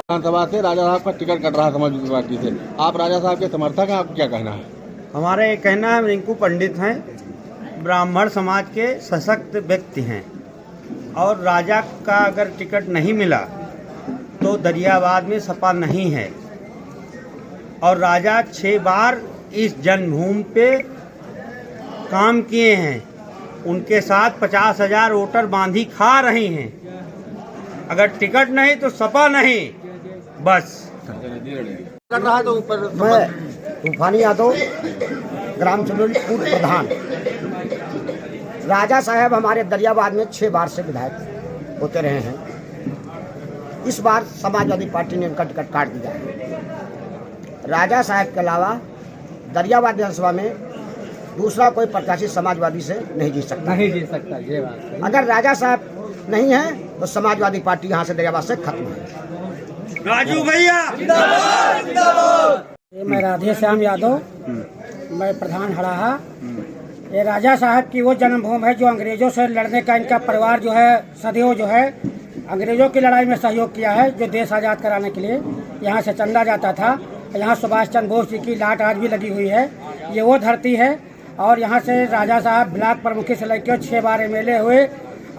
विधानसभा से राजा साहब का टिकट कट रहा समाजवादी पार्टी से, आप राजा साहब के समर्थक हैं, आप क्या कहना है? हमारा ये कहना है, रिंकू पंडित हैं, ब्राह्मण समाज के सशक्त व्यक्ति हैं और राजा का अगर टिकट नहीं मिला तो दरियाबाद में सपा नहीं है। और राजा 6 बार इस जन्मभूमि पे काम किए हैं, उनके साथ 50,000 वोटर बांधी खा रही हैं। अगर टिकट नहीं तो सपा नहीं, बस। कट रहा तो ऊपर मैं तूफानी यादव, ग्राम चंदौली पूर्व प्रधान। राजा साहब हमारे दरियाबाद में 6 बार से विधायक होते रहे हैं। इस बार समाजवादी पार्टी ने उनका टिकट काट दिया है। राजा साहब के अलावा दरियाबाद विधानसभा में दूसरा कोई प्रत्याशी समाजवादी से नहीं जीत सकता ये बात। अगर राजा साहब नहीं है तो समाजवादी पार्टी यहाँ से दरियाबाद से खत्म है। राजू भैया मैं राधे श्याम यादव, मैं प्रधान हड़ाहा। ये राजा साहब की वो जन्मभूमि है जो अंग्रेजों से लड़ने का इनका परिवार जो है सदैव जो है अंग्रेजों की लड़ाई में सहयोग किया है। जो देश आज़ाद कराने के लिए यहाँ से चंदा जाता था, यहाँ सुभाष चंद्र बोस जी की लाट आज भी लगी हुई है। ये वो धरती है और यहाँ से राजा साहब ब्लॉक प्रमुखी से लेकर 6 बार MLA हुए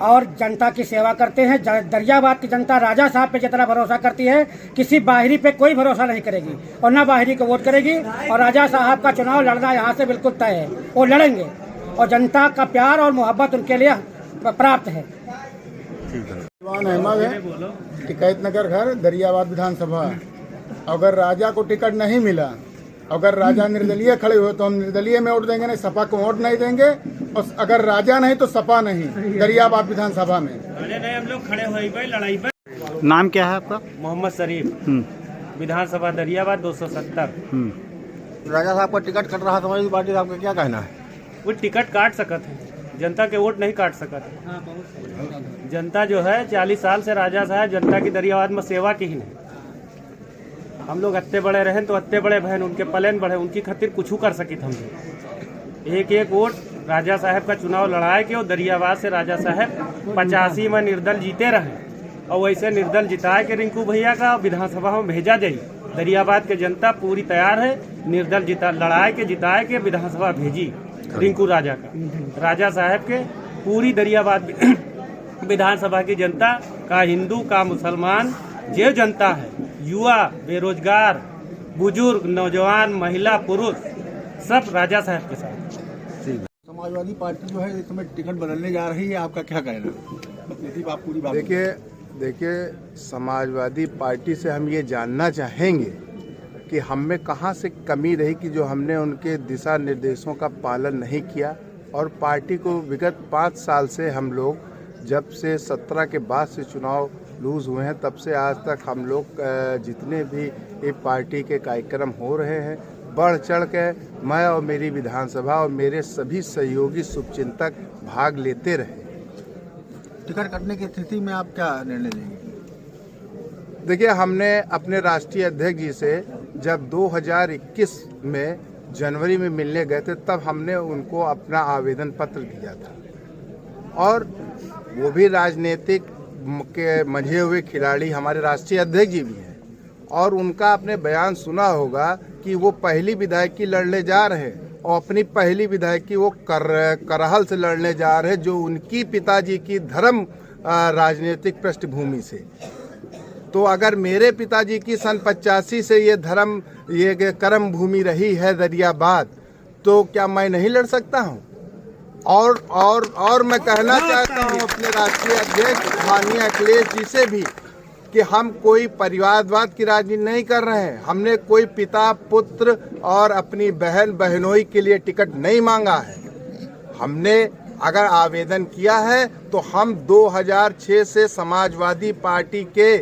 और जनता की सेवा करते हैं। दरियाबाद की जनता राजा साहब पे जितना भरोसा करती है, किसी बाहरी पे कोई भरोसा नहीं करेगी और न बाहरी को वोट करेगी। और राजा साहब का चुनाव लड़ना यहाँ से बिल्कुल तय है, वो लड़ेंगे और जनता का प्यार और मोहब्बत उनके लिए प्राप्त है। अहमद है, टिकैत नगर घर, दरियाबाद विधानसभा। अगर राजा को टिकट नहीं मिला, अगर राजा निर्दलीय खड़े हुए तो हम निर्दलीय में वोट देंगे, नहीं सपा को वोट नहीं देंगे। और अगर राजा नहीं तो सपा नहीं दरियाबाद विधानसभा में। हम लोग खड़े हुए लड़ाई पर। नाम क्या है आपका? मोहम्मद शरीफ, विधानसभा दरियाबाद 270। राजा साहब का टिकट कट रहा समाजवादी पार्टी से, आपका क्या कहना है? वो टिकट काट सकत है, जनता के वोट नहीं काट सकत है। जनता जो है 40 साल से राजा साहब जनता की दरियाबाद में सेवा की ही नहीं। हम लोग अत्ते बड़े रहें तो अत्ते बड़े बहन उनके पलेन बढ़े, उनकी खातिर कुछ कर सकित हम लोग। एक वोट राजा साहब का चुनाव लड़ाए के और दरियाबाद से राजा साहब 85 में निर्दल जीते रहे और वैसे निर्दल जिताए के रिंकू भैया का विधानसभा में भेजा जाए। दरियाबाद के जनता पूरी तैयार है, निर्दल लड़ाए के जिताए के विधानसभा भेजी रिंकू राजा का। राजा साहब के पूरी दरियाबाद विधानसभा की जनता का, हिंदू का मुसलमान जो जनता है, युवा, बेरोजगार, बुजुर्ग, नौजवान, महिला, पुरुष, सब राजा साहब के साथ। समाजवादी पार्टी जो है इस समय टिकट बदलने जा रही है, आपका क्या कहना है? आप पूरी बात देखिए समाजवादी पार्टी से हम ये जानना चाहेंगे कि हम में कहाँ से कमी रही कि जो हमने उनके दिशा निर्देशों का पालन नहीं किया। और पार्टी को विगत 5 साल से हम लोग, जब से 17 के बाद से चुनाव लूज हुए हैं, तब से आज तक हम लोग जितने भी ये पार्टी के कार्यक्रम हो रहे हैं, बढ़ चढ़ के मैं और मेरी विधानसभा और मेरे सभी सहयोगी शुभचिंतक भाग लेते रहे। टिकट कटने की स्थिति में आप क्या निर्णय लेंगे? देखिए, हमने अपने राष्ट्रीय अध्यक्ष जी से जब 2021 में जनवरी में मिलने गए थे, तब हमने उनको अपना आवेदन पत्र दिया था। और वो भी राजनीतिक के मंझे हुए खिलाड़ी हमारे राष्ट्रीय अध्यक्ष जी भी हैं और उनका आपने बयान सुना होगा कि वो पहली विधायकी लड़ने जा रहे हैं और अपनी पहली विधायकी वो करहल से लड़ने जा रहे हैं, जो उनकी पिताजी की धर्म राजनीतिक पृष्ठभूमि से। तो अगर मेरे पिताजी की सन 85 से ये धर्म, ये कर्म भूमि रही है दरियाबाद, तो क्या मैं नहीं लड़ सकता हूँ? और मैं कहना चाहता हूँ अपने राष्ट्रीय अध्यक्ष माननीय अखिलेश जी से भी कि हम कोई परिवारवाद की राजनीति नहीं कर रहे हैं। हमने कोई पिता पुत्र और अपनी बहन बहनोई के लिए टिकट नहीं मांगा है। हमने अगर आवेदन किया है तो हम 2006 से समाजवादी पार्टी के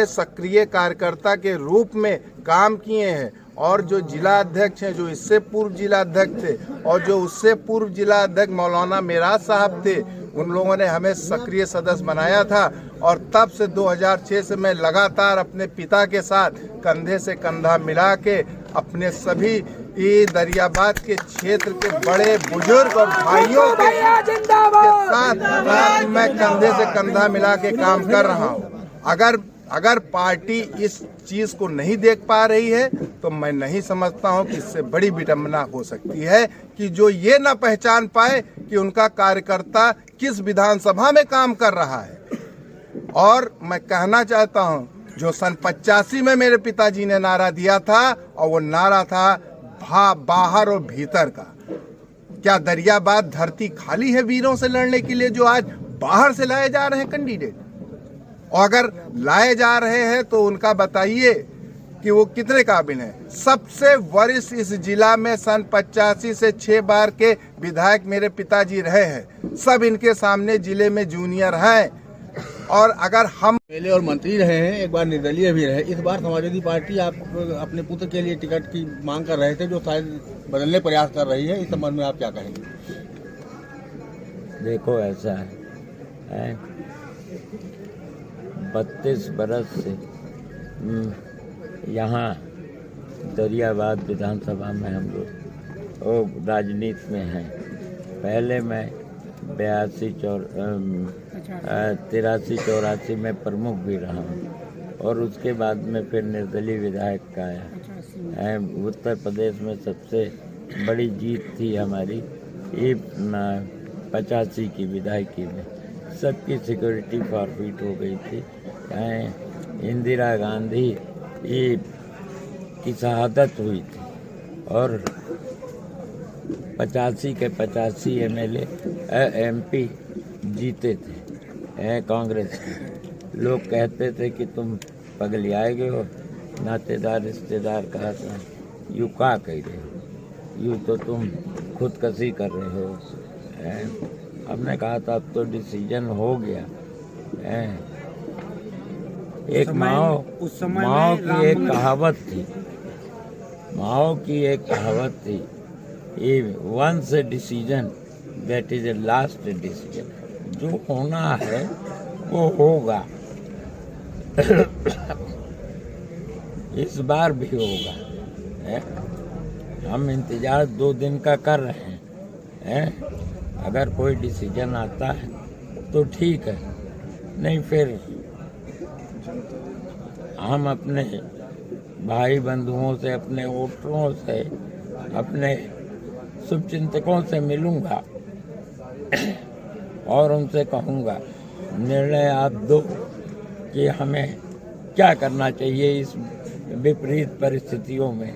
सक्रिय कार्यकर्ता के रूप में काम किए हैं और जो जिला अध्यक्ष हैं, जो इससे पूर्व जिला अध्यक्ष थे और जो उससे पूर्व जिला अध्यक्ष मौलाना मेराज साहब थे, उन लोगों ने हमें सक्रिय सदस्य बनाया था। और तब से 2006 से मैं लगातार अपने पिता के साथ कंधे से कंधा मिला के अपने सभी ये दरियाबाद के क्षेत्र के बड़े बुजुर्ग और भाइयों के साथ मैं कंधे से कंधा मिला के काम कर रहा हूँ। अगर पार्टी इस चीज को नहीं देख पा रही है तो मैं नहीं समझता हूं कि इससे बड़ी विडंबना हो सकती है कि जो ये ना पहचान पाए कि उनका कार्यकर्ता किस विधानसभा में काम कर रहा है। और मैं कहना चाहता हूं, जो सन 85 में मेरे पिताजी ने नारा दिया था, और वो नारा था बाहर और भीतर का। क्या दरियाबाद धरती खाली है वीरों से लड़ने के लिए जो आज बाहर से लाए जा रहे हैं कैंडिडेट? और अगर लाए जा रहे हैं तो उनका बताइए कि वो कितने काबिल हैं। सबसे वरिष्ठ इस जिला में सन 85 से 6 बार के विधायक मेरे पिताजी रहे हैं। सब इनके सामने जिले में जूनियर हैं। और अगर हम पहले और मंत्री रहे हैं, एक बार निर्दलीय भी रहे, इस बार समाजवादी पार्टी आप अपने पुत्र के लिए टिकट की मांग कर रहे थे, जो शायद बदलने प्रयास कर रही है। इस संबंध में आप क्या कहेंगे? देखो, ऐसा है 32 बरस से यहाँ दरियाबाद विधानसभा में हम लोग राजनीति में हैं। पहले मैं 83-84 में प्रमुख भी रहा हूँ और उसके बाद में फिर निर्दलीय विधायक का आया। उत्तर प्रदेश में सबसे बड़ी जीत थी हमारी ये 85 की विधायकी में। सबकी सिक्योरिटी फॉरफिट हो गई थी। इंदिरा गांधी की शहादत हुई थी और 85 के 85 MLA MP जीते थे कांग्रेस के। लोग कहते थे कि तुम पगलियाए गए हो, नातेदार रिश्तेदार कहा था, यूँ का कह रहे हो, यूँ तो तुम खुदकशी कर रहे हो। हमने कहा था अब तो डिसीजन हो गया। एक माओ की एक कहावत थी, माओ की एक कहावत थी, once a decision that is a last decision. जो होना है वो होगा। इस बार भी होगा। हम इंतजार 2 दिन का कर रहे हैं। अगर कोई डिसीजन आता है तो ठीक है, नहीं फिर हम अपने भाई बंधुओं से, अपने वोटरों से, अपने शुभचिंतकों से मिलूंगा और उनसे कहूंगा निर्णय आप दो कि हमें क्या करना चाहिए इस विपरीत परिस्थितियों में।